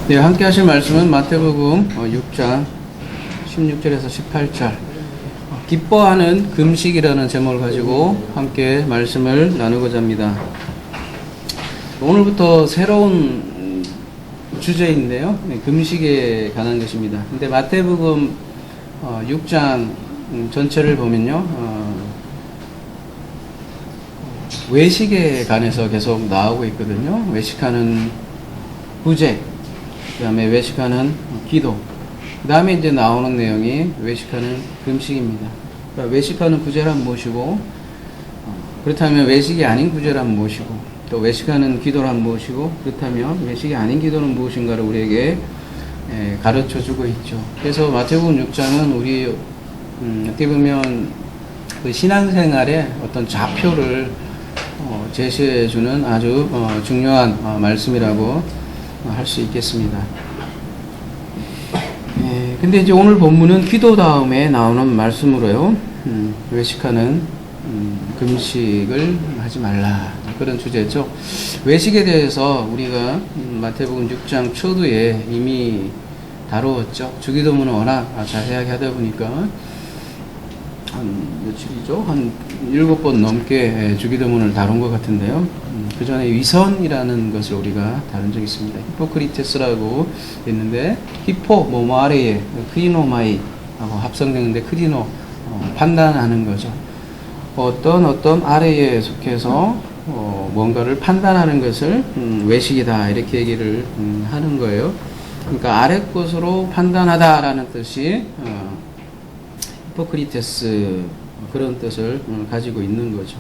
네, 함께 하실 말씀은 마태복음 6장 16절에서 18절 기뻐하는 금식이라는 제목을 가지고 함께 말씀을 나누고자 합니다. 오늘부터 새로운 주제인데요. 네, 금식에 관한 것입니다. 근데 마태복음 6장 전체를 보면요. 외식에 관해서 계속 나오고 있거든요. 외식하는 부재, 그 다음에 외식하는 기도, 그 다음에 이제 나오는 내용이 외식하는 금식입니다. 그러니까 외식하는 구제란 무엇이고, 그렇다면 외식이 아닌 구제란 무엇이고, 또 외식하는 기도란 무엇이고, 그렇다면 외식이 아닌 기도는 무엇인가를 우리에게 가르쳐 주고 있죠. 그래서 마태복음 6장은 우리 어떻게 보면 그 신앙생활의 어떤 좌표를 제시해 주는 아주 중요한 말씀이라고 할 수 있겠습니다. 근데 이제 오늘 본문은 기도 다음에 나오는 말씀으로요. 외식하는 금식을 하지 말라, 그런 주제죠. 외식에 대해서 우리가 마태복음 6장 초두에 이미 다루었죠. 주기도문은 워낙 자세하게 하다 보니까 한 며칠이죠? 한 7번 넘게 주기도문을 다룬 것 같은데요. 그 전에 위선이라는 것을 우리가 다룬 적이 있습니다. 히포크리테스라고 있는데, 히포, 뭐뭐 아래에, 크리노마이 하고 합성되는데, 크리노, 판단하는 거죠. 어떤 아래에 속해서 뭔가를 판단하는 것을 외식이다, 이렇게 얘기를 하는 거예요. 그러니까 아래 것으로 판단하다라는 뜻이 히포크리테스, 그런 뜻을 가지고 있는 거죠.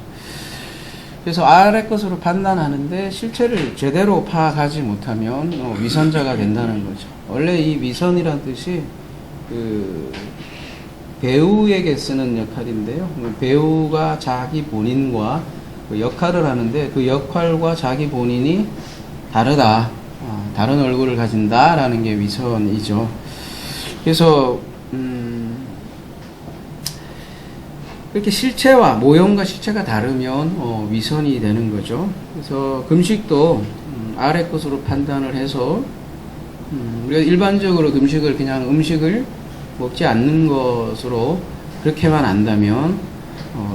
그래서 아래 것으로 판단하는데 실체를 제대로 파악하지 못하면 위선자가 된다는 거죠. 원래 이 위선이란 뜻이 그 배우에게 쓰는 역할인데요. 배우가 자기 본인과 그 역할을 하는데 그 역할과 자기 본인이 다르다, 다른 얼굴을 가진다라는 게 위선이죠. 그래서 이렇게 실체와 모형과 실체가 다르면 위선이 되는 거죠. 그래서 금식도 아래 것으로 판단을 해서 우리가 일반적으로 금식을 그냥 음식을 먹지 않는 것으로 그렇게만 안다면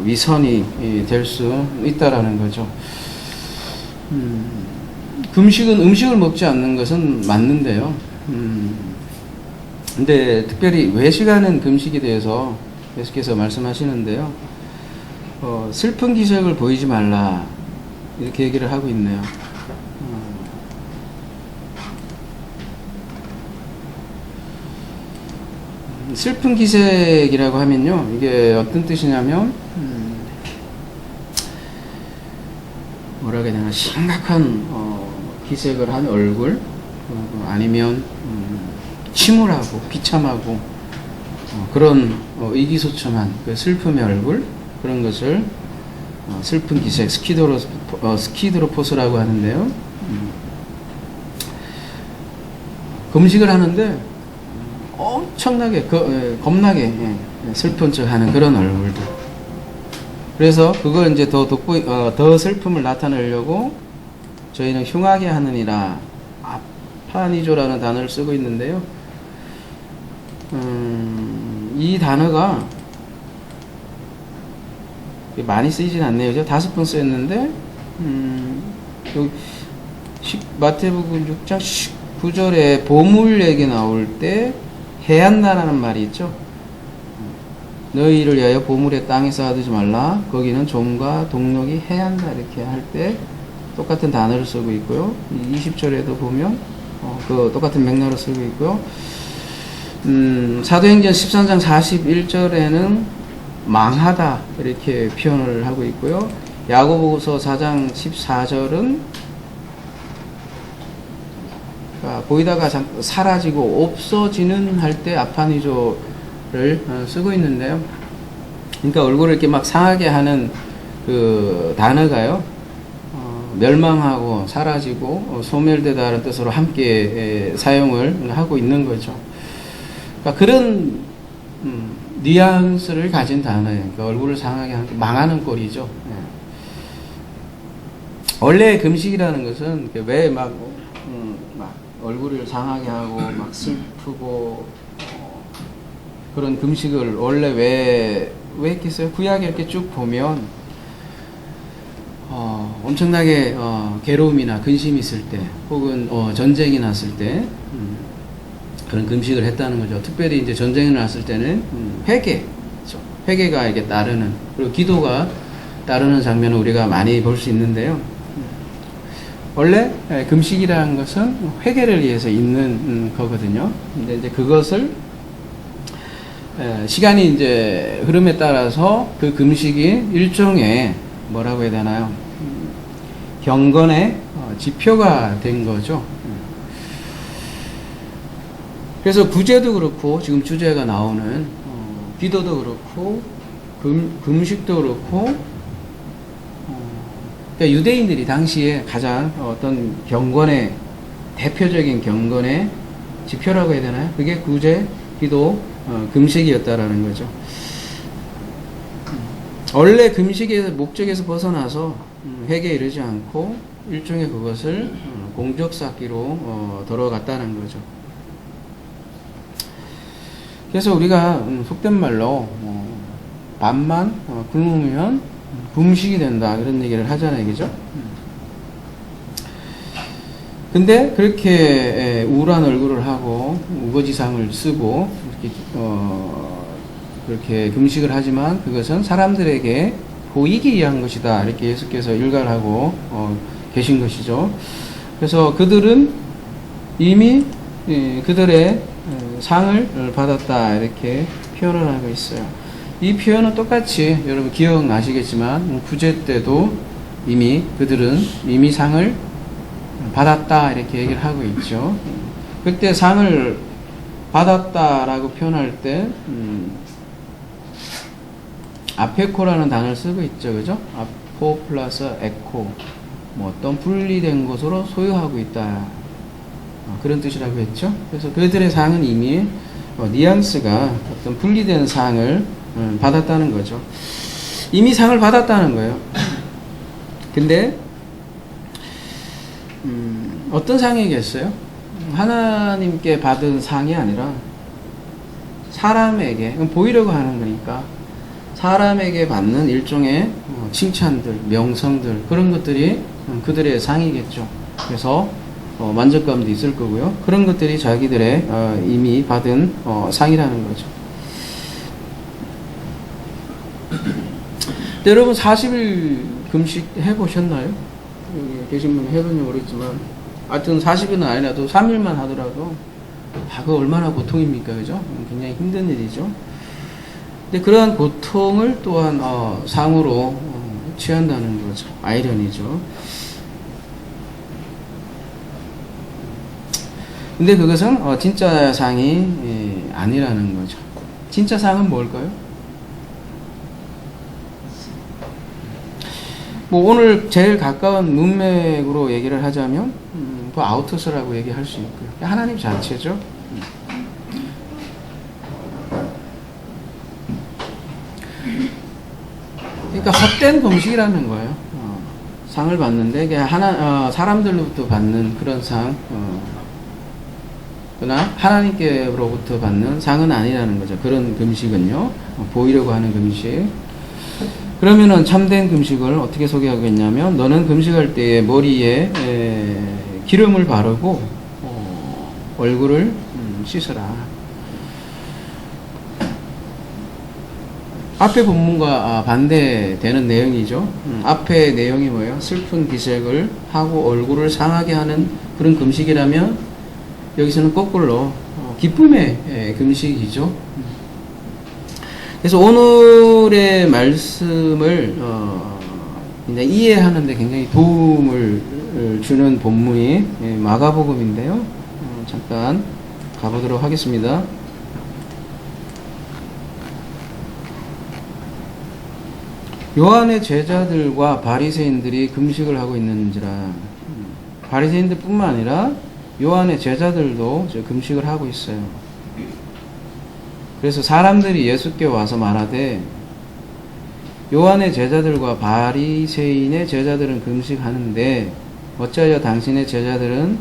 위선이 될 수 있다라는 거죠. 금식은 음식을 먹지 않는 것은 맞는데요. 근데 특별히 외식하는 금식에 대해서 계속해서 말씀하시는데요. 슬픈 기색을 보이지 말라, 이렇게 얘기를 하고 있네요. 슬픈 기색이라고 하면요, 이게 어떤 뜻이냐면 뭐라 해야 되나, 심각한 기색을 한 얼굴, 아니면 침울하고 비참하고 그런 의기소침한 그 슬픔의 얼굴, 그런 것을 슬픈 기색, 스키드로포스라고 하는데요. 금식을 하는데 엄청나게 겁나게 슬픈 척 하는 그런 얼굴들. 그래서 그걸 이제 더 슬픔을 나타내려고 저희는 흉하게 하느니라, 아파니조라는 단어를 쓰고 있는데요. 이 단어가 많이 쓰이진 않네요. 5번 쓰였는데, 마태복음 6장 19절에 보물 얘기 나올 때 해안나라는 말이 있죠. 너희를 위하여 보물의 땅에 쌓아두지 말라, 거기는 좀과 동력이 해안다, 이렇게 할 때 똑같은 단어를 쓰고 있고요. 20절에도 보면 그 똑같은 맥락을 쓰고 있고요. 사도행전 13장 41절에는 망하다, 이렇게 표현을 하고 있고요. 야고보서 4장 14절은 보이다가 사라지고 없어지는 할 때 아파니조를 쓰고 있는데요. 그러니까 얼굴을 이렇게 막 상하게 하는 그 단어가요, 멸망하고 사라지고 소멸되다라는 뜻으로 함께 사용을 하고 있는 거죠. 그러니까 그런 뉘앙스를 가진 단어예요. 그러니까 얼굴을 상하게 하는, 망하는 꼴이죠. 원래 금식이라는 것은 왜 막 막 얼굴을 상하게 하고 막 슬프고 그런 금식을 원래 왜 했겠어요? 구약에 이렇게 쭉 보면 엄청나게 괴로움이나 근심이 있을 때 혹은 전쟁이 났을 때 그런 금식을 했다는 거죠. 특별히 이제 전쟁이 났을 때는 회개, 그렇죠? 회개가 이게 따르는, 그리고 기도가 따르는 장면을 우리가 많이 볼 수 있는데요. 원래 금식이라는 것은 회개를 위해서 있는 거거든요. 근데 이제 그것을 시간이 이제 흐름에 따라서 그 금식이 일종의 뭐라고 해야 되나요? 경건의 지표가 된 거죠. 그래서 구제도 그렇고 지금 주제가 나오는 기도도 그렇고 금식도 그렇고 그러니까 유대인들이 당시에 가장 어떤 경건의 대표적인 경건의 지표라고 해야 되나요? 그게 구제, 기도, 금식이었다라는 거죠. 원래 금식의 목적에서 벗어나서 회개에 이르지 않고 일종의 그것을 공적 쌓기로 돌아갔다는 거죠. 그래서 우리가 속된 말로 밥만 굶으면 금식이 된다 이런 얘기를 하잖아요, 그죠? 근데 그렇게 우울한 얼굴을 하고 우거지상을 쓰고 그렇게 금식을 하지만 그것은 사람들에게 보이기 위한 것이다 이렇게 예수께서 일갈하고 계신 것이죠. 그래서 그들은 이미 그들의 상을 받았다 이렇게 표현을 하고 있어요. 이 표현은 똑같이 여러분 기억나시겠지만 구제 때도 이미 그들은 이미 상을 받았다 이렇게 얘기를 하고 있죠. 그때 상을 받았다라고 표현할 때 아페코라는 단어를 쓰고 있죠, 그죠? 아포 플러스 에코, 뭐 어떤 분리된 것으로 소유하고 있다 그런 뜻이라고 했죠. 그래서 그들의 상은 이미 뉘앙스가 어떤 분리된 상을 받았다는 거죠. 이미 상을 받았다는 거예요. 근데 어떤 상이겠어요? 하나님께 받은 상이 아니라 사람에게, 보이려고 하는 거니까 사람에게 받는 일종의 칭찬들, 명성들 그런 것들이 그들의 상이겠죠. 그래서 만족감도 있을 거고요. 그런 것들이 자기들의 이미 받은 상이라는 거죠. 여러분 40일 금식 해보셨나요? 여기 계신 분이 해본지 모르겠지만 하여튼 40일은 아니라도 3일만 하더라도 그거 얼마나 고통입니까, 그죠? 굉장히 힘든 일이죠. 근데 그러한 고통을 또한 상으로 취한다는 거죠. 아이러니죠. 근데 그것은 진짜 상이 아니라는 거죠. 진짜 상은 뭘까요? 뭐 오늘 제일 가까운 문맥으로 얘기를 하자면 그 아우토스라고 얘기할 수 있고요. 하나님 자체죠. 그러니까 헛된 금식이라는 거예요. 상을 받는데 사람들로부터 받는 그런 상, 그러나 하나님께로부터 받는 상은 아니라는 거죠. 그런 금식은요, 보이려고 하는 금식. 그러면은 참된 금식을 어떻게 소개하고 있냐면, 너는 금식할 때에 머리에 기름을 바르고 얼굴을 씻으라. 앞에 본문과 반대되는 내용이죠. 앞에 내용이 뭐예요? 슬픈 기색을 하고 얼굴을 상하게 하는 그런 금식이라면 여기서는 거꾸로 기쁨의 금식이죠. 그래서 오늘의 말씀을 이해하는 데 굉장히 도움을 주는 본문이 마가복음인데요. 잠깐 가보도록 하겠습니다. 요한의 제자들과 바리새인들이 금식을 하고 있는지라. 바리새인들 뿐만 아니라 요한의 제자들도 금식을 하고 있어요. 그래서 사람들이 예수께 와서 말하되, 요한의 제자들과 바리새인의 제자들은 금식하는데 어찌하여 당신의 제자들은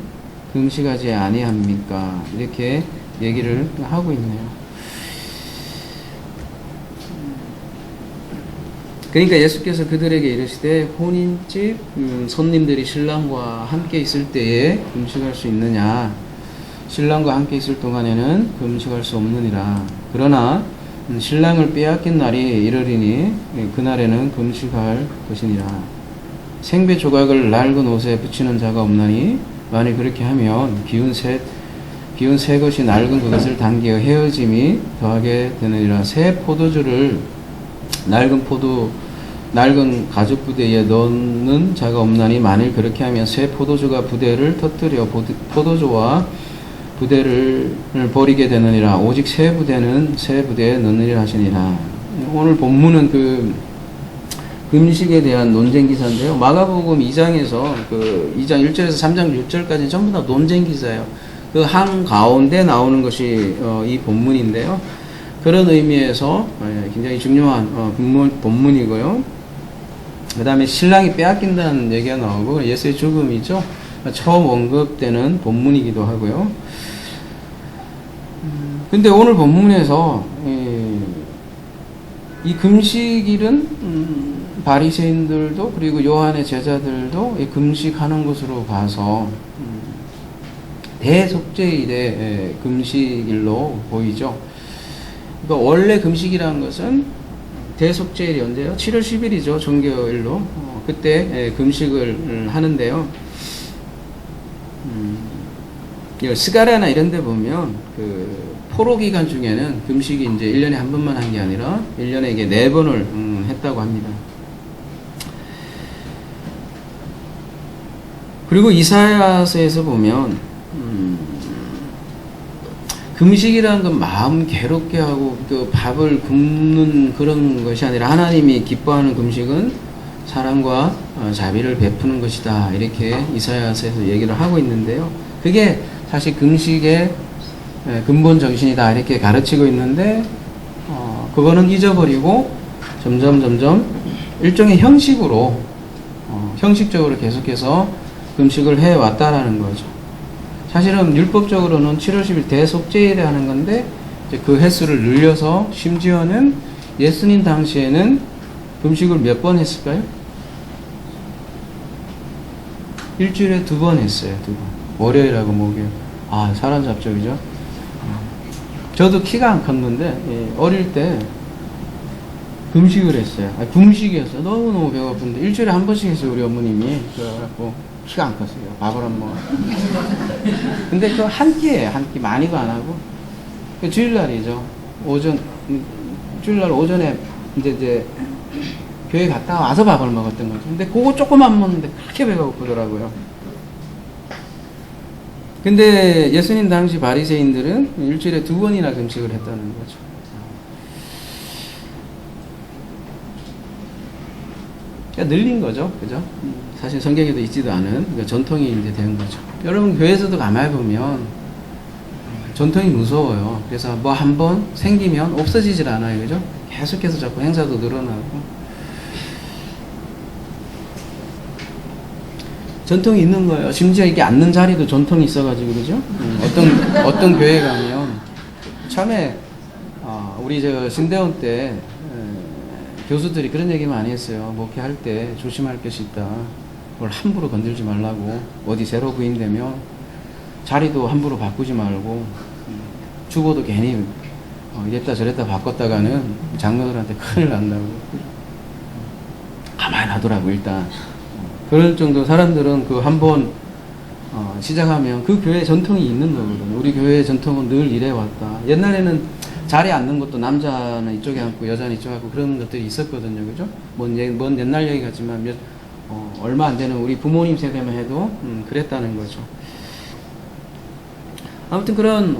금식하지 아니합니까? 이렇게 얘기를 하고 있네요. 그러니까 예수께서 그들에게 이르시되 혼인집 손님들이 신랑과 함께 있을 때에 금식할 수 있느냐? 신랑과 함께 있을 동안에는 금식할 수 없느니라. 그러나 신랑을 빼앗긴 날이 이르리니 그날에는 금식할 것이니라. 생배 조각을 낡은 옷에 붙이는 자가 없나니 만일 그렇게 하면 비운 새 것이 낡은 그것을 당겨 헤어짐이 더하게 되느니라. 새 포도주를 낡은 가죽 부대에 넣는 자가 없나니 만일 그렇게 하면 새 포도주가 부대를 터뜨려 포도주와 부대를 버리게 되느니라. 오직 새 부대는 새 부대에 넣느니라 하시니라. 오늘 본문은 그 금식에 대한 논쟁 기사인데요. 마가복음 2장에서 그 2장 1절에서 3장 6절까지 전부 다 논쟁 기사예요. 그 한 가운데 나오는 것이 이 본문인데요. 그런 의미에서 굉장히 중요한 본문이고요. 그 다음에 신랑이 빼앗긴다는 얘기가 나오고 예수의 죽음이죠. 처음 언급되는 본문이기도 하고요. 근데 오늘 본문에서 이 금식일은 바리새인들도 그리고 요한의 제자들도 이 금식하는 것으로 봐서 대속죄일의 금식일로 보이죠. 그러니까 원래 금식이라는 것은 대속죄일이 언제요? 7월 10일이죠. 정교일로. 그때 금식을 하는데요. 스가랴나 이런 데 보면 그 포로 기간 중에는 금식이 이제 1년에 한 번만 한 게 아니라 1년에 이게 4번을 했다고 합니다. 그리고 이사야서에서 보면 금식이라는 건 마음 괴롭게 하고 그 밥을 굶는 그런 것이 아니라 하나님이 기뻐하는 금식은 사랑과 자비를 베푸는 것이다. 이렇게 이사야서에서 얘기를 하고 있는데요. 그게 사실 금식의 근본 정신이다. 이렇게 가르치고 있는데 그거는 잊어버리고 점점 일종의 형식으로 형식적으로 계속해서 금식을 해왔다라는 거죠. 사실은 율법적으로는 7월 10일 대속죄일에 하는 건데 이제 그 횟수를 늘려서 심지어는 예수님 당시에는 금식을 몇 번 했을까요? 일주일에 2번 했어요. 2번. 월요일하고 목요일. 아, 사람잡적이죠. 저도 키가 안 컸는데 어릴 때 금식을 했어요. 아니, 금식이었어요. 너무너무 배고픈데 일주일에 한 번씩 했어요. 우리 어머님이. 그래갖고 키가 안 컸어요. 밥을 안 먹어. 근데 그 한 끼예요. 한 끼. 많이도 안 하고. 주일날이죠. 주일날 오전에 이제 교회 갔다 와서 밥을 먹었던 거죠. 근데 그거 조금만 먹는데 그렇게 배가 고프더라고요. 근데 예수님 당시 바리새인들은 일주일에 2번이나 금식을 했다는 거죠. 그러니까 늘린 거죠. 그죠? 사실 성경에도 있지도 않은 그러니까 전통이 이제 되는 거죠. 여러분 교회에서도 가만히 보면 전통이 무서워요. 그래서 뭐 한 번 생기면 없어지질 않아요. 그죠? 계속해서 자꾸 행사도 늘어나고. 전통이 있는 거예요. 심지어 이게 앉는 자리도 전통이 있어가지고, 그죠? 어떤 교회 가면, 처음에, 우리 신대원 때, 교수들이 그런 얘기 많이 했어요. 목회할 때 조심할 것이 있다. 뭘 함부로 건들지 말라고. 어디 새로 부임되면 자리도 함부로 바꾸지 말고, 주보도 괜히 이랬다 저랬다 바꿨다가는 장로들한테 큰일 난다고. 가만히 놔두라고, 일단. 그럴 정도 사람들은 그 한번 시작하면 그 교회 전통이 있는 거거든요. 우리 교회의 전통은 늘 이래왔다. 옛날에는 자리에 앉는 것도 남자는 이쪽에 앉고 여자는 이쪽에 앉고 그런 것들이 있었거든요. 그죠? 먼 옛날 얘기 같지만 얼마 안 되는 우리 부모님 세대만 해도 그랬다는 거죠. 아무튼 그런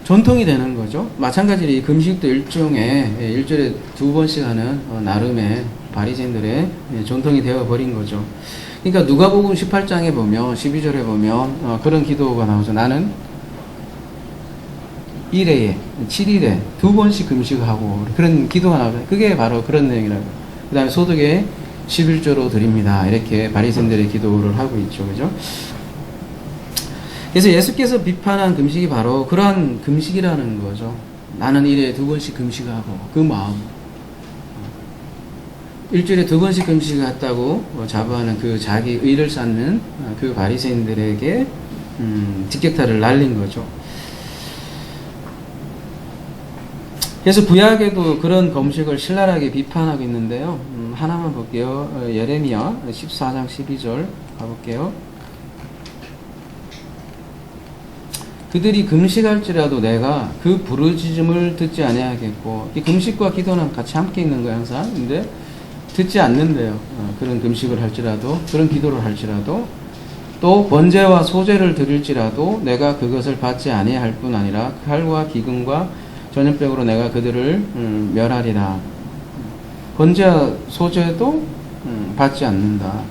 전통이 되는 거죠. 마찬가지로 이 금식도 일종의 일주일에 2번씩 하는 나름의 바리새인들의 전통이 되어버린 거죠. 그러니까 누가복음 18장에 보면 12절에 보면 그런 기도가 나오죠. 나는 1회에 7일에 2번씩 금식하고 그런 기도가 나오죠. 그게 바로 그런 내용이라고. 그 다음에 소득에 11조로 드립니다. 이렇게 바리새인들의 기도를 하고 있죠. 그죠? 그래서 예수께서 비판한 금식이 바로 그러한 금식이라는 거죠. 나는 일에 2번씩 금식하고 그 마음. 일주일에 2번씩 금식했다고 자부하는 그 자기 의를 쌓는 그 바리새인들에게 직격탄을 날린 거죠. 그래서 구약에도 그런 금식을 신랄하게 비판하고 있는데요. 하나만 볼게요. 예레미야 14장 12절 가볼게요. 그들이 금식할지라도 내가 그 부르짖음을 듣지 아니하겠고, 이 금식과 기도는 같이 함께 있는 거예요 항상. 근데 듣지 않는데요. 그런 금식을 할지라도, 그런 기도를 할지라도, 또 번제와 소제를 드릴지라도 내가 그것을 받지 아니할 뿐 아니라 칼과 기근과 전염병으로 내가 그들을 멸하리라. 번제와 소제도 받지 않는다.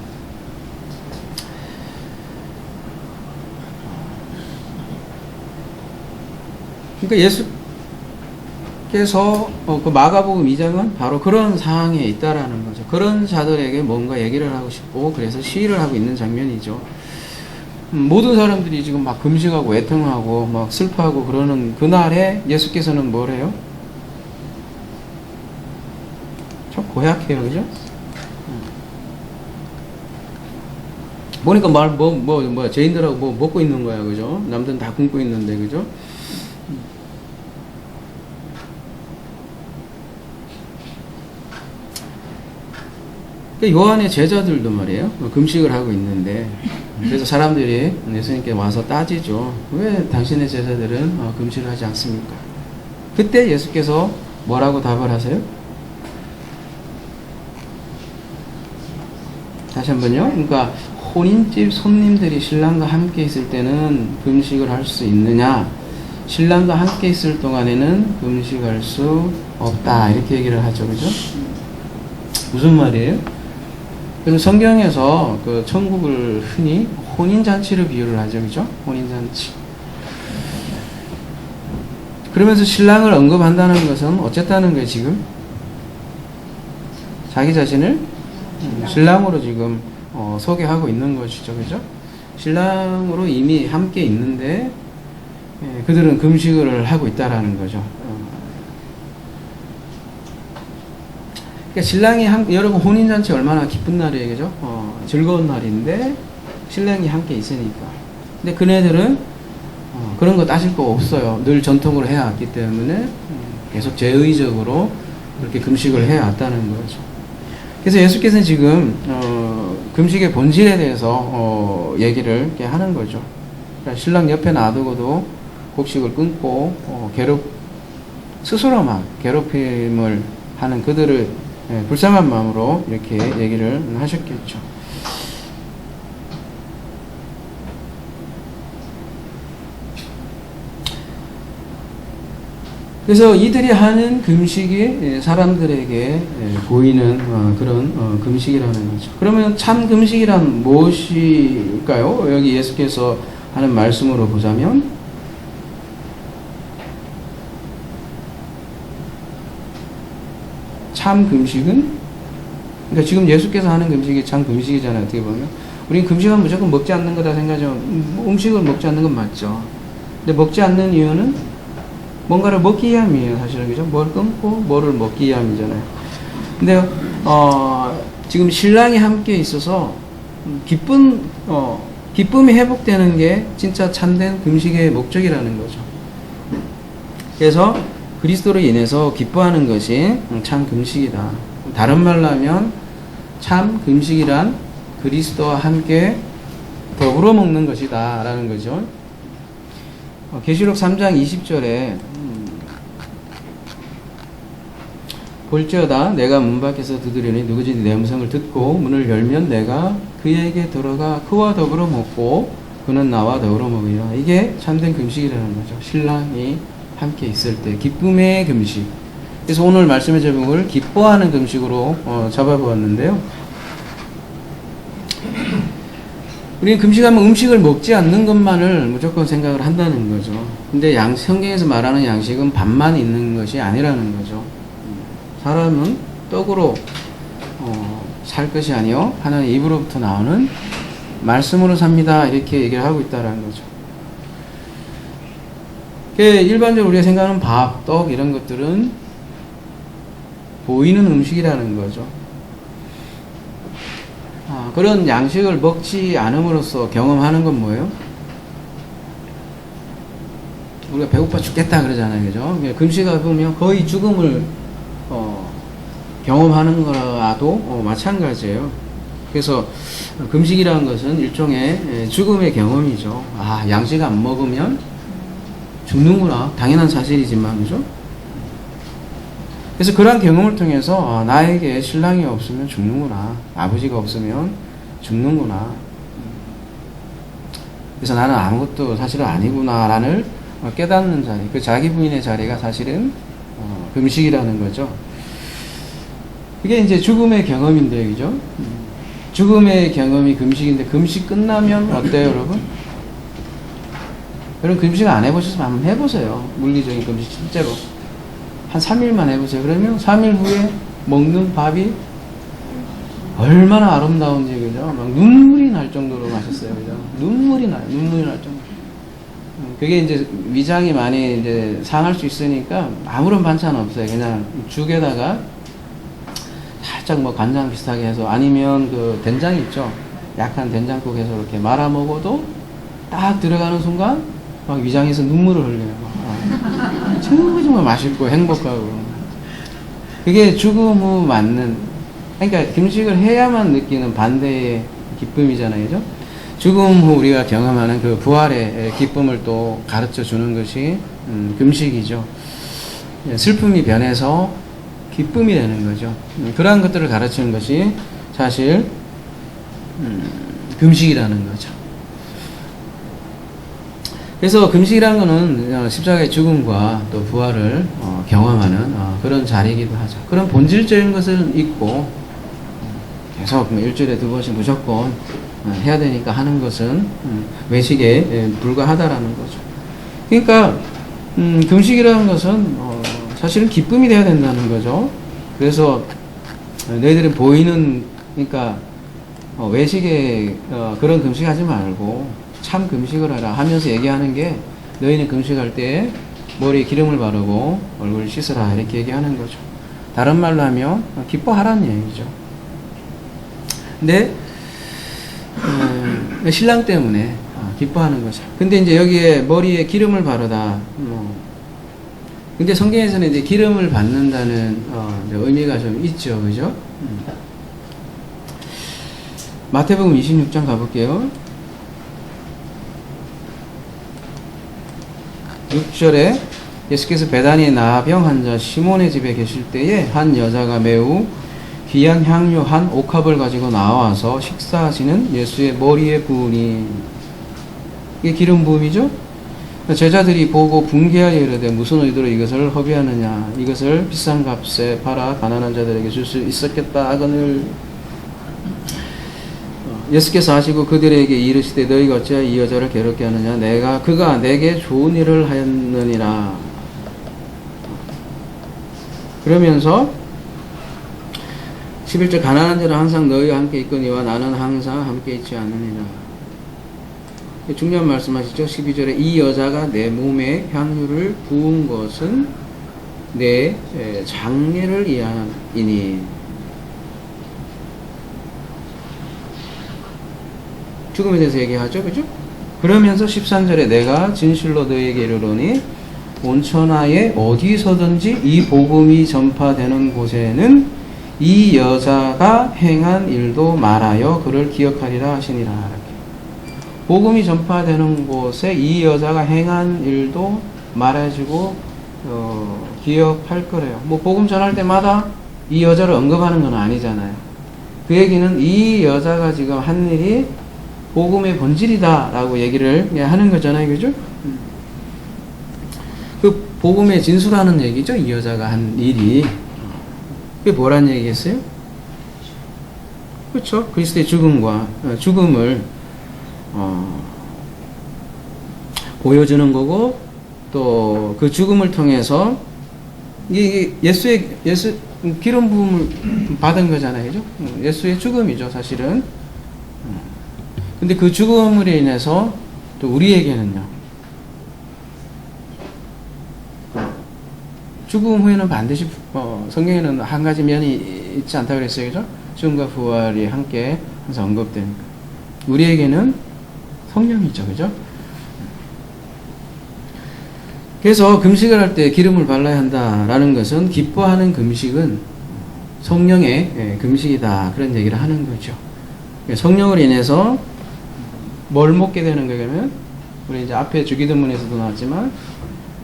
그러니까 예수께서 그 마가복음 2장은 바로 그런 상황에 있다라는 거죠. 그런 자들에게 뭔가 얘기를 하고 싶고 그래서 시위를 하고 있는 장면이죠. 모든 사람들이 지금 막 금식하고 애통하고 막 슬퍼하고 그러는 그날에 예수께서는 뭐래요? 좀 고약해요, 그죠? 보니까 죄인들하고 뭐 먹고 있는 거야, 그죠? 남들은 다 굶고 있는데, 그죠? 요한의 제자들도 말이에요. 금식을 하고 있는데, 그래서 사람들이 예수님께 와서 따지죠. 왜 당신의 제자들은 금식을 하지 않습니까? 그때 예수께서 뭐라고 답을 하세요? 다시 한번요. 그러니까 혼인집 손님들이 신랑과 함께 있을 때는 금식을 할 수 있느냐? 신랑과 함께 있을 동안에는 금식할 수 없다. 이렇게 얘기를 하죠. 그죠? 무슨 말이에요? 그럼 성경에서 그 천국을 흔히 혼인잔치로 비유를 하죠. 그죠? 혼인잔치. 그러면서 신랑을 언급한다는 것은 어쨌다는 거예요, 지금? 자기 자신을 신랑으로 지금 소개하고 있는 것이죠. 그죠? 신랑으로 이미 함께 있는데 그들은 금식을 하고 있다라는 거죠. 그러니까 신랑이 여러분 혼인잔치 얼마나 기쁜 날이에요, 그죠? 즐거운 날인데 신랑이 함께 있으니까. 근데 그네들은 그런 거 따질 거 없어요. 늘 전통으로 해왔기 때문에 계속 제의적으로 그렇게 금식을 해왔다는 거죠. 그래서 예수께서는 지금 금식의 본질에 대해서 얘기를 이렇게 하는 거죠. 그러니까 신랑 옆에 놔두고도 곡식을 끊고 스스로만 괴롭힘을 하는 그들을 불쌍한 마음으로 이렇게 얘기를 하셨겠죠. 그래서 이들이 하는 금식이 사람들에게 보이는 그런 금식이라는 거죠. 그러면 참 금식이란 무엇일까요? 여기 예수께서 하는 말씀으로 보자면 참 금식은, 그러니까 지금 예수께서 하는 금식이 참 금식이잖아요. 어떻게 보면 우리는 금식은 무조건 먹지 않는 거다 생각하죠. 음식을 먹지 않는 건 맞죠. 근데 먹지 않는 이유는 뭔가를 먹기 위함이에요, 사실은. 그죠? 뭘 끊고 뭐를 먹기 위함이잖아요. 근데 지금 신랑이 함께 있어서 기쁨이 회복되는 게 진짜 참된 금식의 목적이라는 거죠. 그래서 그리스도로 인해서 기뻐하는 것이 참 금식이다. 다른 말로 하면 참 금식이란 그리스도와 함께 더불어 먹는 것이다 라는 거죠. 계시록 3장 20절에 볼지어다 내가 문 밖에서 두드리니 누구든지 내 음성을 듣고 문을 열면 내가 그에게 들어가 그와 더불어 먹고 그는 나와 더불어 먹으리라. 이게 참된 금식이라는 거죠. 신랑이 함께 있을 때 기쁨의 금식. 그래서 오늘 말씀의 제목을 기뻐하는 금식으로 잡아보았는데요. 우리는 금식하면 음식을 먹지 않는 것만을 무조건 생각을 한다는 거죠. 근데 성경에서 말하는 양식은 밥만 있는 것이 아니라는 거죠. 사람은 떡으로 살 것이 아니요 하나님 입으로부터 나오는 말씀으로 삽니다. 이렇게 얘기를 하고 있다는 거죠. 일반적으로 우리가 생각하는 밥, 떡 이런 것들은 보이는 음식이라는 거죠. 그런 양식을 먹지 않음으로써 경험하는 건 뭐예요? 우리가 배고파 죽겠다 그러잖아요, 그죠? 금식을 보면 거의 죽음을 경험하는 거라도 마찬가지예요. 그래서 금식이라는 것은 일종의 죽음의 경험이죠. 양식 안 먹으면 죽는구나. 당연한 사실이지만, 그죠? 그래서 그러한 경험을 통해서 나에게 신랑이 없으면 죽는구나. 아버지가 없으면 죽는구나. 그래서 나는 아무것도 사실은 아니구나 라는 깨닫는 자리, 그 자기 부인의 자리가 사실은 금식이라는 거죠. 그게 이제 죽음의 경험인데, 그죠? 죽음의 경험이 금식인데, 금식 끝나면 어때요, 여러분? 여러분, 금식 안 해보셨으면 한번 해보세요. 물리적인 금식, 실제로. 한 3일만 해보세요. 그러면 3일 후에 먹는 밥이 얼마나 아름다운지, 그죠? 막 눈물이 날 정도로 맛있어요, 그죠? 눈물이 날 정도. 그게 이제 위장이 많이 이제 상할 수 있으니까 아무런 반찬 없어요. 그냥 죽에다가 살짝 뭐 간장 비슷하게 해서, 아니면 그 된장 있죠? 약한 된장국 해서 이렇게 말아 먹어도 딱 들어가는 순간 막 위장에서 눈물을 흘려요. 정말 맛있고 행복하고. 그게 죽음 후 맞는, 그러니까 금식을 해야만 느끼는 반대의 기쁨이잖아요, 그죠? 죽음 후 우리가 경험하는 그 부활의 기쁨을 또 가르쳐 주는 것이 금식이죠. 슬픔이 변해서 기쁨이 되는 거죠. 그러한 것들을 가르치는 것이 사실 금식이라는 거죠. 그래서 금식이라는 것은 십자가의 죽음과 또 부활을 경험하는 그런 자리이기도 하죠. 그런 본질적인 것을 잊고 계속 일주일에 2번씩 무조건 해야 되니까 하는 것은 외식에 불과하다라는 거죠. 그러니까 금식이라는 것은 사실은 기쁨이 되어야 된다는 거죠. 그래서 너희들은 보이는, 그러니까 외식에 그런 금식하지 말고 참 금식을 하라 하면서 얘기하는 게, 너희는 금식할 때 머리에 기름을 바르고 얼굴을 씻으라 이렇게 얘기하는 거죠. 다른 말로 하면 기뻐하라는 얘기죠. 근데 신랑 때문에 기뻐하는 거죠. 근데 이제 여기에 머리에 기름을 바르다. 근데 성경에서는 이제 기름을 받는다는 의미가 좀 있죠, 그죠? 마태복음 26장 가볼게요. 6절에 예수께서 베다니의 나병 환자 시몬의 집에 계실 때에 한 여자가 매우 귀한 향유 한 옥합을 가지고 나와서 식사하시는 예수의 머리에 부으니, 이게 기름 부음이죠. 제자들이 보고 분개하여 이르되 무슨 의도로 이것을 허비하느냐, 이것을 비싼 값에 팔아 가난한 자들에게 줄 수 있었겠다 하거늘. 예수께서 하시고 그들에게 이르시되 너희가 어찌하여 이 여자를 괴롭게 하느냐, 그가 내게 좋은 일을 하였느니라. 그러면서 11절 가난한 자는 항상 너희와 함께 있거니와 나는 항상 함께 있지 않느니라. 중요한 말씀하시죠. 12절에 이 여자가 내 몸에 향유를 부은 것은 내 장례를 위함이니. 죽음에 대해서 얘기하죠, 그죠? 그러면서 13절에 내가 진실로 너희에게 이르노니 온 천하에 어디서든지 이 복음이 전파되는 곳에는 이 여자가 행한 일도 말하여 그를 기억하리라 하시니라. 이렇게. 복음이 전파되는 곳에 이 여자가 행한 일도 말해주고 기억할 거래요. 뭐 복음 전할 때마다 이 여자를 언급하는 건 아니잖아요. 그 얘기는 이 여자가 지금 한 일이 복음의 본질이다 라고 얘기를 하는 거잖아요, 그죠? 그 복음의 진수라는 얘기죠. 이 여자가 한 일이. 그게 뭐란 얘기겠어요? 그렇죠. 그리스도의 죽음을 보여주는 거고, 또 그 죽음을 통해서 이게 예수 기름 부음을 받은 거잖아요, 그죠? 예수의 죽음이죠, 사실은. 근데 그 죽음으로 인해서 또 우리에게는요, 죽음 후에는 반드시 성경에는 한 가지 면이 있지 않다고 그랬어요. 그죠? 죽음과 부활이 함께 항상 언급되니까. 우리에게는 성령이죠. 그죠? 그래서 금식을 할 때 기름을 발라야 한다라는 것은 기뻐하는 금식은 성령의 금식이다. 그런 얘기를 하는 거죠. 성령을 인해서 뭘 먹게 되는 거냐면, 우리 이제 앞에 주기도문에서도 나왔지만,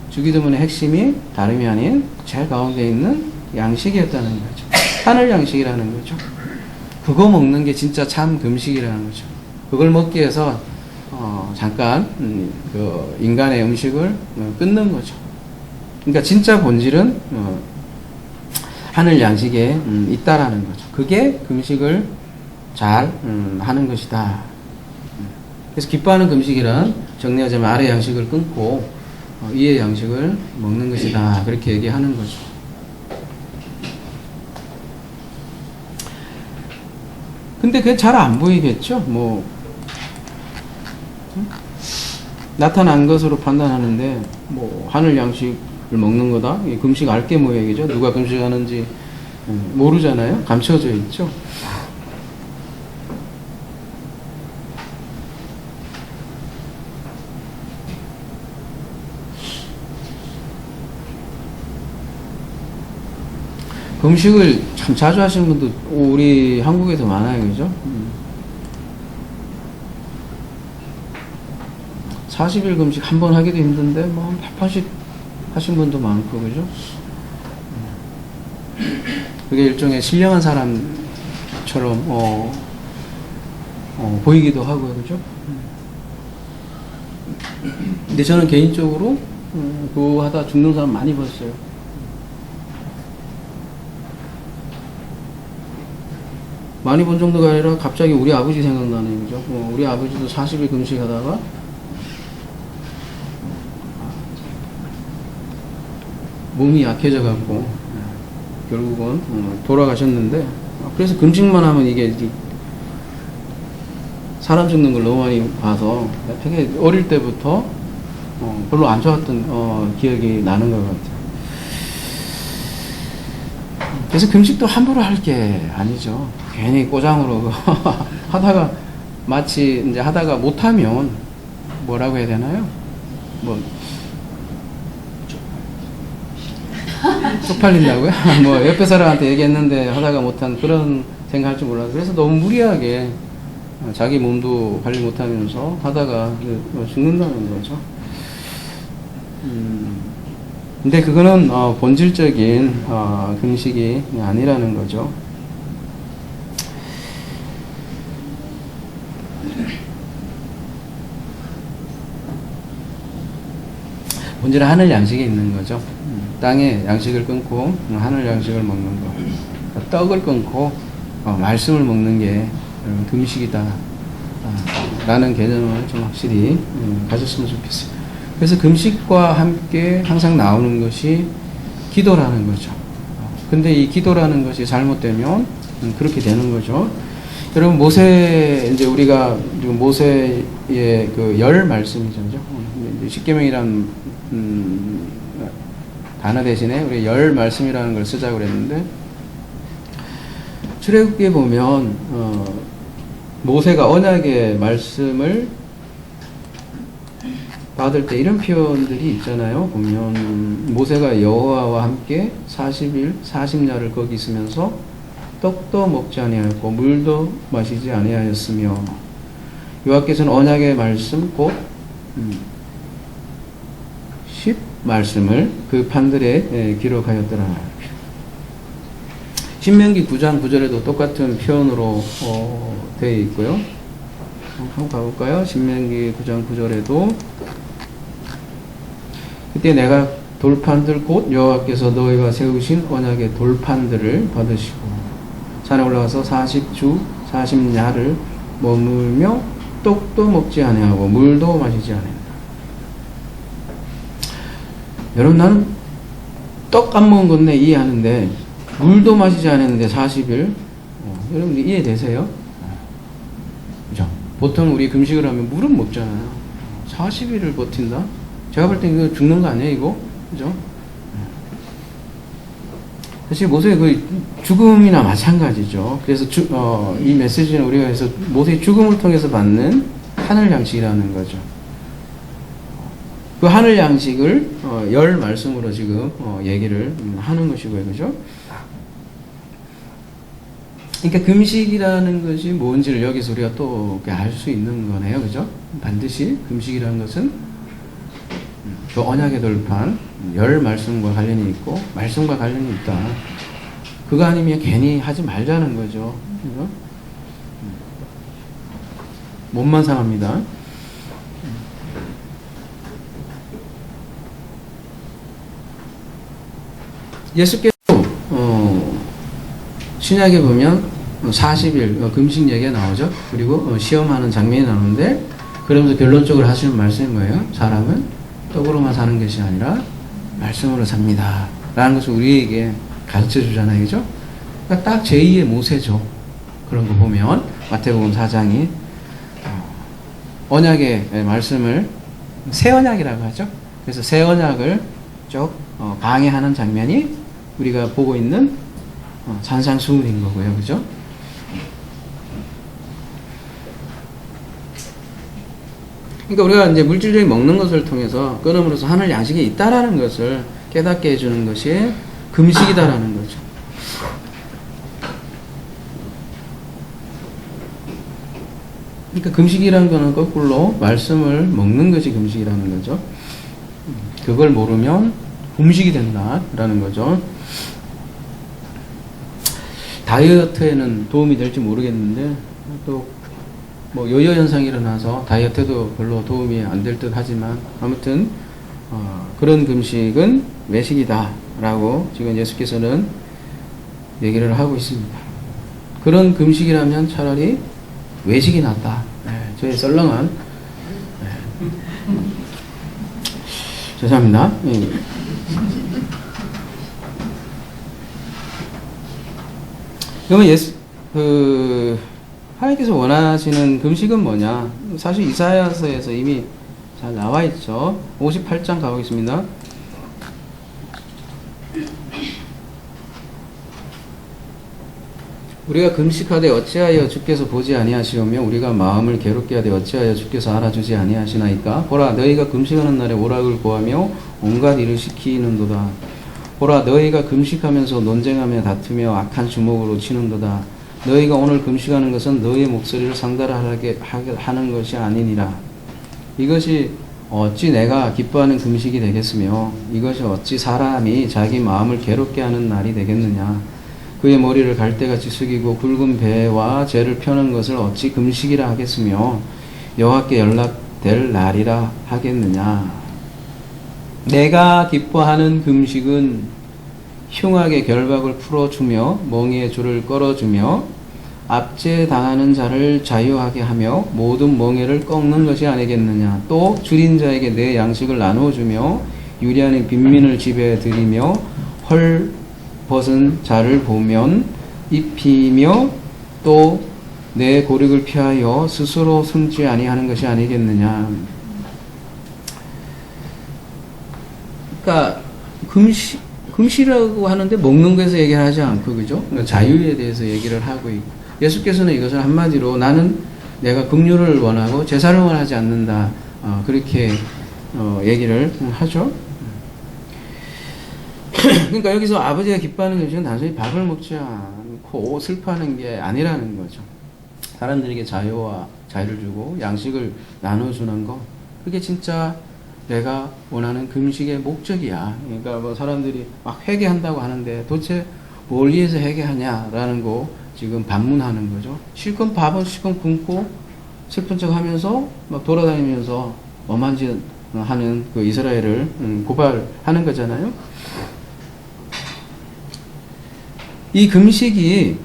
주기도문의 핵심이 다름이 아닌 제일 가운데 있는 양식이었다는 거죠. 하늘 양식이라는 거죠. 그거 먹는 게 진짜 참 금식이라는 거죠. 그걸 먹기 위해서 잠깐 그 인간의 음식을 끊는 거죠. 그러니까 진짜 본질은 하늘 양식에 있다라는 거죠. 그게 금식을 잘 하는 것이다. 그래서 기뻐하는 금식이란 정리하자면 아래 양식을 끊고 위의 양식을 먹는 것이다. 그렇게 얘기하는 거죠. 근데 그게 잘 안 보이겠죠? 뭐 나타난 것으로 판단하는데 뭐 하늘 양식을 먹는 거다. 금식 알게 모양이죠. 누가 금식하는지 모르잖아요. 감춰져 있죠. 금식을 참 자주 하시는 분도 우리 한국에도 많아요. 그죠? 40일 금식 한 번 하기도 힘든데 뭐 100번씩 하신 분도 많고. 그죠? 그게 일종의 신령한 사람처럼 보이기도 하고요. 그죠? 근데 저는 개인적으로 그거 하다 죽는 사람 많이 봤어요. 많이 본 정도가 아니라 갑자기 우리 아버지 생각나네요. 그죠? 우리 아버지도 40일 금식하다가 몸이 약해져 갖고 결국은 돌아가셨는데, 그래서 금식만 하면 이게 사람 죽는 걸 너무 많이 봐서 되게 어릴 때부터 별로 안 좋았던 기억이 나는 것 같아요. 그래서 금식도 함부로 할 게 아니죠. 괜히 꼬장으로 하다가 마치 이제 하다가 못하면 뭐라고 해야 되나요? 뭐 쪽팔린다고요? 뭐 옆에 사람한테 얘기했는데 하다가 못한 그런 생각할 줄 몰라서, 그래서 너무 무리하게 자기 몸도 관리 못하면서 하다가 죽는다는 거죠. 근데 그거는 본질적인 금식이 아니라는 거죠. 본질은 하늘 양식에 있는 거죠. 땅에 양식을 끊고 하늘 양식을 먹는 거, 떡을 끊고 말씀을 먹는 게 금식이다 라는 개념을 좀 확실히 가졌으면 좋겠어요. 그래서 금식과 함께 항상 나오는 것이 기도라는 거죠. 근데 이 기도라는 것이 잘못되면 그렇게 되는 거죠. 여러분, 모세, 이제 우리가 지금 모세의 그 열 말씀이죠. 십계명이란 단어 대신에 우리 열 말씀이라는 걸 쓰자고 그랬는데, 출애굽기에 보면 모세가 언약의 말씀을 받을 때 이런 표현들이 있잖아요. 보면 모세가 여호와와 함께 40일 40야를 거기 있으면서 떡도 먹지 아니하였고 물도 마시지 아니하였으며, 여호와께서는 언약의 말씀 곧 10 말씀을 그 판들에 기록하였더라. 신명기 9장 9절에도 똑같은 표현으로 되어 있고요. 한번 가볼까요? 신명기 9장 9절에도 그때 내가 돌판들 곧 여호와께서 너희가 세우신 언약의 돌판들을 받으시고 산에 올라가서 40주 40야를 머물며 떡도 먹지 아니하고 물도 마시지 아니한다. 여러분, 나는 떡 안 먹은 건데 이해하는데 물도 마시지 않았는데 40일 여러분 이해되세요? 그죠? 보통 우리 금식을 하면 물은 먹잖아요. 40일을 버틴다? 제가 볼 땐 이거 죽는 거 아니에요, 이거? 그죠? 사실 모세의 그 죽음이나 마찬가지죠. 그래서 이 메시지는 우리가 해서 모세의 죽음을 통해서 받는 하늘 양식이라는 거죠. 그 하늘 양식을 열 말씀으로 지금 얘기를 하는 것이고요, 그죠? 그러니까 금식이라는 것이 뭔지를 여기서 우리가 또 알 수 있는 거네요, 그죠? 반드시 금식이라는 것은 그 언약의 돌판, 열 말씀과 관련이 있고 말씀과 관련이 있다. 그거 아니면 괜히 하지 말자는 거죠, 그죠? 몸만 상합니다. 예수께서 신약에 보면 40일 금식 얘기가 나오죠. 그리고 시험하는 장면이 나오는데 그러면서 결론적으로 하시는 말씀이 뭐예요? 사람은 떡으로만 사는 것이 아니라 말씀으로 삽니다 라는 것을 우리에게 가르쳐 주잖아요, 그죠? 그러니까 딱 제2의 모세죠. 그런 거 보면 마태복음 4장이 언약의 말씀을 새 언약이라고 하죠. 그래서 새 언약을 쭉 강해하는 장면이 우리가 보고 있는 산상수훈인 거고요, 그죠? 그러니까 우리가 이제 물질적인 먹는 것을 통해서 끊음으로써 하늘 양식이 있다라는 것을 깨닫게 해주는 것이 금식이다라는 거죠. 그러니까 금식이라는 거는 거꾸로 말씀을 먹는 것이 금식이라는 거죠. 그걸 모르면 음식이 된다라는 거죠. 다이어트에는 도움이 될지 모르겠는데 또 뭐 요요 현상이 일어나서 다이어트도 별로 도움이 안 될 듯 하지만 아무튼 그런 금식은 외식이다라고 지금 예수께서는 얘기를 하고 있습니다. 그런 금식이라면 차라리 외식이 낫다. 저의 썰렁한 죄송합니다. 그러면 하나님께서 원하시는 금식은 뭐냐? 사실 이사야서에서 이미 잘 나와 있죠. 58장 가보겠습니다. 우리가 금식하되 어찌하여 주께서 보지 아니하시오며 우리가 마음을 괴롭게 하되 어찌하여 주께서 알아주지 아니하시나이까? 보라 너희가 금식하는 날에 오락을 구하며 온갖 일을 시키는도다. 보라 너희가 금식하면서 논쟁하며 다투며 악한 주먹으로 치는도다. 너희가 오늘 금식하는 것은 너희의 목소리를 상달하게 하는 것이 아니니라. 이것이 어찌 내가 기뻐하는 금식이 되겠으며 이것이 어찌 사람이 자기 마음을 괴롭게 하는 날이 되겠느냐. 그의 머리를 갈대같이 숙이고 굵은 배와 죄를 펴는 것을 어찌 금식이라 하겠으며 여호와께 연락될 날이라 하겠느냐. 내가 기뻐하는 금식은 흉악의 결박을 풀어주며 멍에의 줄을 끌어주며 압제당하는 자를 자유하게 하며 모든 멍에를 꺾는 것이 아니겠느냐. 또 줄인 자에게 내 양식을 나눠주며 유리한의 빈민을 집에 들이며 헐 벗은 자를 보면 입히며 또 내 고륙을 피하여 스스로 숨지 아니하는 것이 아니겠느냐. 그러니까 금식이라고 하는데 먹는 것에서 얘기를 하지 않고, 그죠? 그러니까 자유에 대해서 얘기를 하고 있고, 예수께서는 이것을 한마디로 나는 내가 긍휼을 원하고 제사를 원하지 않는다, 그렇게 얘기를 하죠. 그러니까 여기서 아버지가 기뻐하는 것은 단순히 밥을 먹지 않고 슬퍼하는 게 아니라는 거죠. 사람들에게 자유를 주고 양식을 나눠주는 거, 그게 진짜 내가 원하는 금식의 목적이야. 그러니까 뭐 사람들이 막 회개한다고 하는데 도대체 뭘 위해서 회개하냐라는 거 지금 반문하는 거죠. 실컷 밥은 실컷 굶고 슬픈 척 하면서 막 돌아다니면서 엄한짓 하는 그 이스라엘을 고발하는 거잖아요. 이 금식이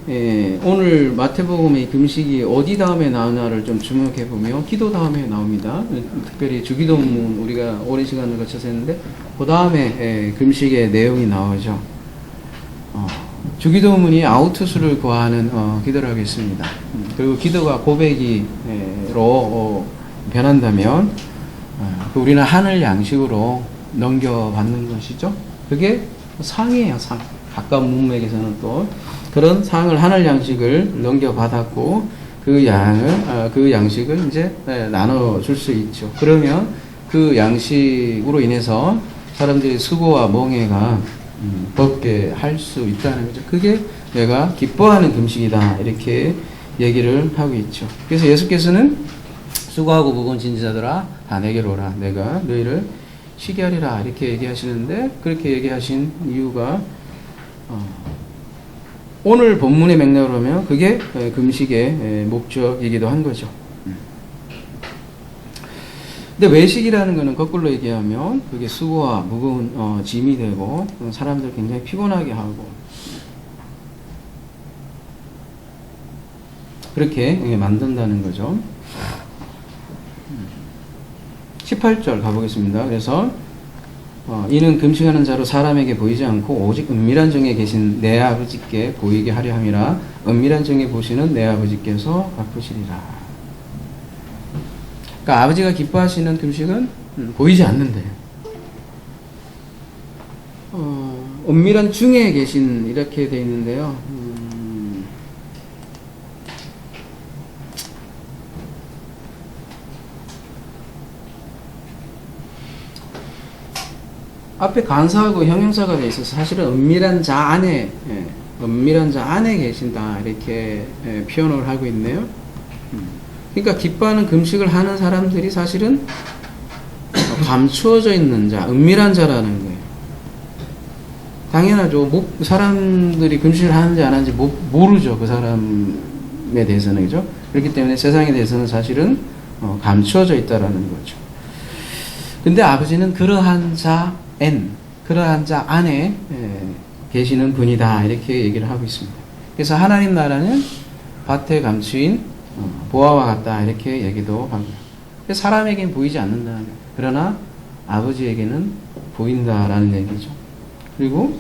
오늘 마태복음의 금식이 어디 다음에 나오나를 좀 주목해 보면 기도 다음에 나옵니다. 특별히 주기도문 우리가 오랜 시간을 거쳐서 했는데 그 다음에 금식의 내용이 나오죠. 주기도문이 아우투스를 구하는 기도를 하겠습니다. 그리고 기도가 고백으로 변한다면 우리는 하늘 양식으로 넘겨받는 것이죠. 그게 상이에요, 상. 가까운 문맥에서는 또 그런 상을 하늘 양식을 넘겨받았고 그 양식을 이제 나눠줄 수 있죠. 그러면 그 양식으로 인해서 사람들이 수고와 멍에가 벗게 할 수 있다는 거죠. 그게 내가 기뻐하는 금식이다 이렇게 얘기를 하고 있죠. 그래서 예수께서는 수고하고 무거운 진지자들아 다 내게로 오라 내가 너희를 쉬게 하리라 이렇게 얘기하시는데 그렇게 얘기하신 이유가 오늘 본문의 맥락으로 하면 그게 금식의 목적이기도 한 거죠. 근데 외식이라는 거는 거꾸로 얘기하면 그게 수고와 무거운 짐이 되고 사람들 굉장히 피곤하게 하고 그렇게 만든다는 거죠. 18절 가보겠습니다. 그래서 이는 금식하는 자로 사람에게 보이지 않고 오직 은밀한 정에 계신 내 아버지께 보이게 하려 함이라 은밀한 정에 보시는 내 아버지께서 갚으시리라. 그러니까 아버지가 기뻐하시는 금식은 보이지 않는데 은밀한 중에 계신 이렇게 되어 있는데요. 앞에 간사하고 형용사가 되어 있어서 사실은 은밀한 자 안에 계신다 이렇게 표현을 하고 있네요. 그러니까 기뻐하는 금식을 하는 사람들이 사실은 감추어져 있는 자, 은밀한 자라는 거예요. 당연하죠. 사람들이 금식을 하는지 안 하는지 모르죠. 그 사람에 대해서는. 그죠? 그렇기 때문에 세상에 대해서는 사실은 감추어져 있다라는 거죠. 근데 아버지는 그러한 자 안에 계시는 분이다. 이렇게 얘기를 하고 있습니다. 그래서 하나님 나라는 밭에 감추인 보화와 같다. 이렇게 얘기도 하고요. 사람에게는 보이지 않는다. 그러나 아버지에게는 보인다라는 얘기죠. 그리고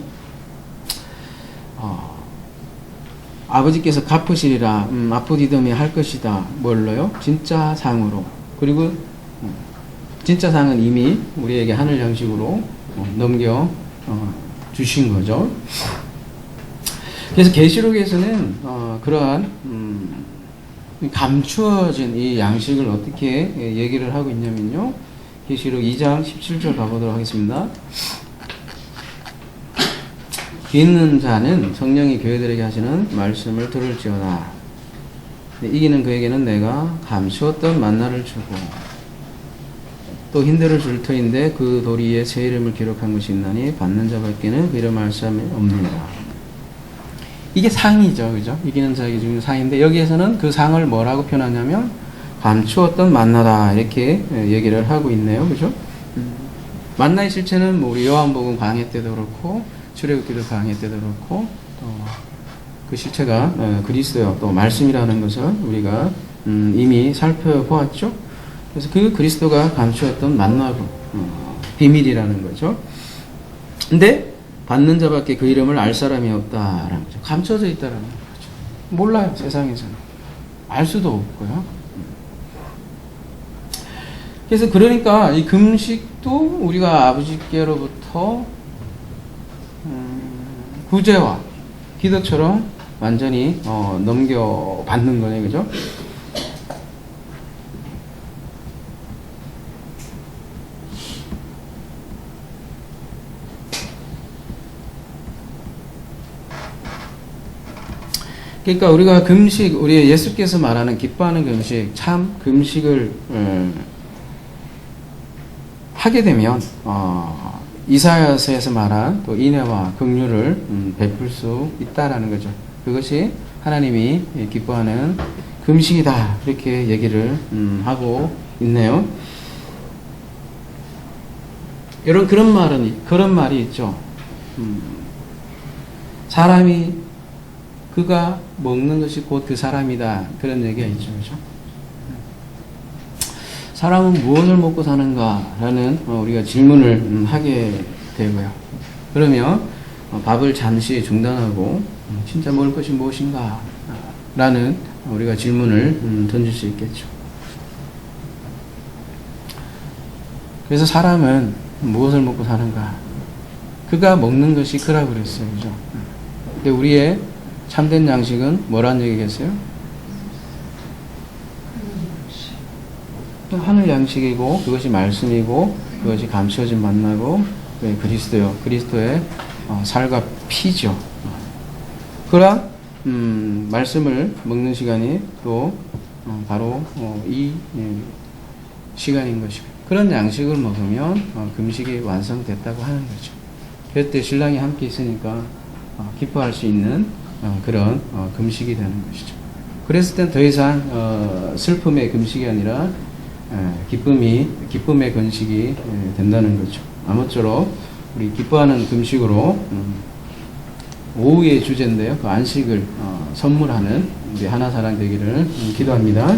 아버지께서 갚으시리라. 아프디덤이 할 것이다. 뭘로요? 진짜 상으로. 그리고 진짜 상은 이미 우리에게 하늘 양식으로 넘겨 주신 거죠. 그래서 계시록에서는 그러한 감추어진 이 양식을 어떻게 얘기를 하고 있냐면요. 계시록 2장 17절 가보도록 하겠습니다. 귀 있는 자는 성령이 교회들에게 하시는 말씀을 들을지어다. 이기는 그에게는 내가 감추었던 만나를 주고 또 흰들을 줄 터인데 그 도리에 새 이름을 기록한 것이 있나니 받는 자밖에는 그 이름 알 사람이 없느니라. 이게 상이죠. 그죠? 이기는 자에게 주는 상인데 여기에서는 그 상을 뭐라고 표현하냐면 감추었던 만나다 이렇게 얘기를 하고 있네요. 그죠? 만나의 실체는 뭐 우리 요한복음 강해 때도 그렇고 출애굽기도 강해 때도 그렇고 또 그 실체가 그리스도요 또 말씀이라는 것을 우리가 이미 살펴보았죠. 그래서 그 그리스도가 감추었던 만나고 비밀이라는 거죠. 근데 받는 자밖에 그 이름을 알 사람이 없다라는 거죠. 감춰져 있다라는 거죠. 몰라요, 세상에서는. 알 수도 없고요. 그래서 그러니까 이 금식도 우리가 아버지께로부터 구제와 기도처럼 완전히 넘겨받는 거네, 그죠? 그러니까 우리가 금식, 우리 예수께서 말하는 기뻐하는 금식, 참 금식을 하게 되면 이사야서에서 말한 또 인애와 긍휼을 베풀 수 있다라는 거죠. 그것이 하나님이 기뻐하는 금식이다 이렇게 얘기를 하고 있네요. 여러분 그런 말이 있죠. 사람이 그가 먹는 것이 곧 그 사람이다. 그런 얘기가 있죠. 그렇죠? 사람은 무엇을 먹고 사는가라는 우리가 질문을 하게 되고요. 그러면 밥을 잠시 중단하고 진짜 먹을 것이 무엇인가? 라는 우리가 질문을 던질 수 있겠죠. 그래서 사람은 무엇을 먹고 사는가? 그가 먹는 것이 그라 그랬어요. 그죠? 근데 우리의 참된 양식은 뭐란 얘기겠어요? 하늘 양식이고, 그것이 말씀이고, 그것이 감추어진 만나고, 그리스도요. 그리스도의 살과 피죠. 그러한 말씀을 먹는 시간이 또 바로 이 시간인 것이고, 그런 양식을 먹으면 금식이 완성됐다고 하는 거죠. 그때 신랑이 함께 있으니까 기뻐할 수 있는 그런 금식이 되는 것이죠. 그랬을 땐 더 이상 슬픔의 금식이 아니라 기쁨의 금식이 된다는 거죠. 아무쪼록 우리 기뻐하는 금식으로 오후의 주제인데요. 그 안식을 선물하는 우리 하나사랑 되기를 기도합니다.